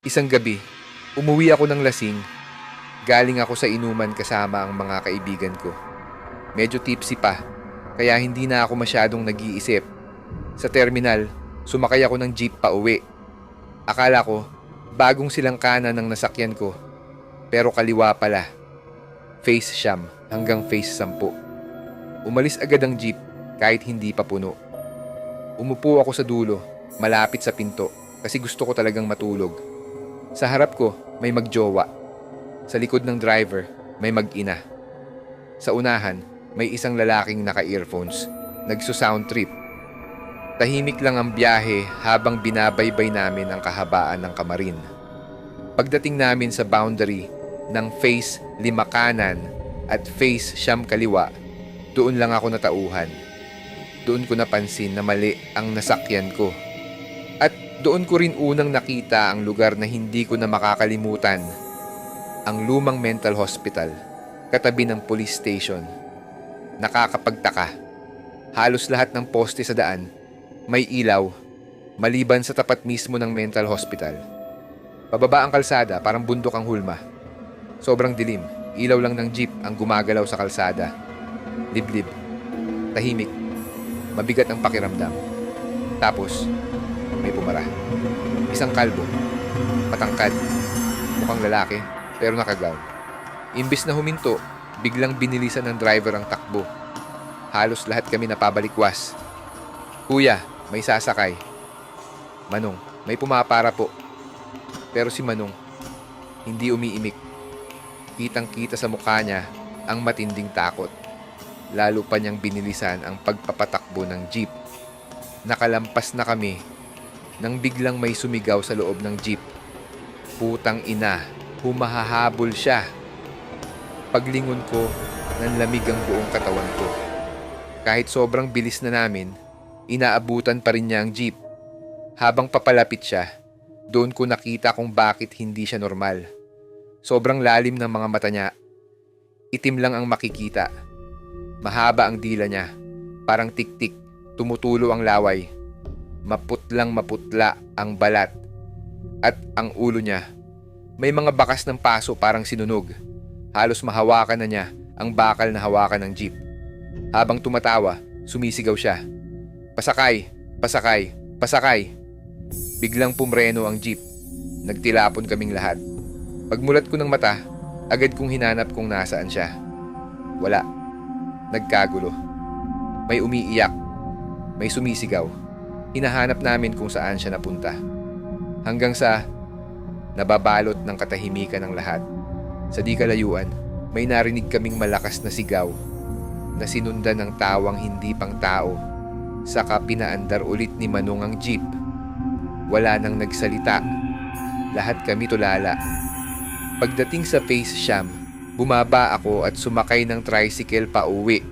Isang gabi, umuwi ako ng lasing. Galing ako sa inuman kasama ang mga kaibigan ko. Medyo tipsy pa, kaya hindi na ako masyadong nag-iisip. Sa terminal, sumakay ako ng jeep pa uwi. Akala ko, bagong silang kanan ng nasakyan ko. Pero kaliwa pala. Face siyam hanggang face 10. Umalis agad ang jeep kahit hindi pa puno. Umupo ako sa dulo, malapit sa pinto, kasi gusto ko talagang matulog. Sa harap ko, may magjowa. Sa likod ng driver, may mag-ina. Sa unahan, may isang lalaking naka-earphones. Nagso-sound trip. Tahimik lang ang biyahe habang binabaybay namin ang kahabaan ng Kamarin. Pagdating namin sa boundary ng face 5 kanan at face 9 kaliwa, doon lang ako natauhan. Doon ko napansin na mali ang nasakyan ko. At doon ko rin unang nakita ang lugar na hindi ko na makakalimutan. Ang lumang mental hospital, katabi ng police station. Nakakapagtaka. Halos lahat ng poste sa daan may ilaw, maliban sa tapat mismo ng mental hospital. Pababa ang kalsada, parang bundok ang hulma. Sobrang dilim, ilaw lang ng jeep ang gumagalaw sa kalsada. Liblib, tahimik, mabigat ang pakiramdam. Tapos, may pumara. Isang kalbo, matangkad, mukhang lalaki, pero nakagown. Imbis na huminto, biglang binilisan ng driver ang takbo. Halos lahat kami napabalikwas. Kuya, may sasakay. Manong, may pumapara po. Pero si Manong, hindi umiimik. Kitang-kita sa mukha niya ang matinding takot. Lalo pa niyang binilisan ang pagpapatakbo ng jeep. Nakalampas na kami nang biglang may sumigaw sa loob ng jeep. Putang ina, humahahabol siya. Paglingon ko, nanlamig ang buong katawan ko. Kahit sobrang bilis na namin, inaabutan pa rin niya ang jeep. Habang papalapit siya, doon ko nakita kung bakit hindi siya normal. Sobrang lalim ng mga mata niya. Itim lang ang makikita. Mahaba ang dila niya, parang tik-tik, tumutulo ang laway. Maputlang maputla ang balat. At ang ulo niya, may mga bakas ng paso parang sinunog. Halos mahawakan na niya ang bakal na hawakan ng jeep. Habang tumatawa, sumisigaw siya. Pasakay! Pasakay! Pasakay! Biglang pumreno ang jeep. Nagtilapon kaming lahat. Pagmulat ko ng mata, agad kong hinanap kung nasaan siya. Wala. Nagkagulo. May umiiyak. May sumisigaw. Hinahanap namin kung saan siya napunta. Hanggang sa nababalot ng katahimikan ng lahat. Sa di kalayuan, may narinig kaming malakas na sigaw na sinundan ng tawang hindi pang tao. Saka pinaandar ulit ni Manong ang jeep. Wala nang nagsalita. Lahat kami tulala. Pagdating sa face siyam, bumaba ako at sumakay ng tricycle pa uwi.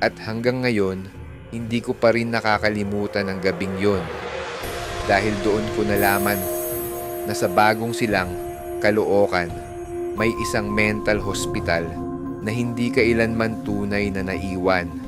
At hanggang ngayon, hindi ko pa rin nakakalimutan ang gabing yon. Dahil doon ko nalaman na sa Bagong Silang, Caloocan, may isang mental hospital na hindi kailanman tunay na naiwan.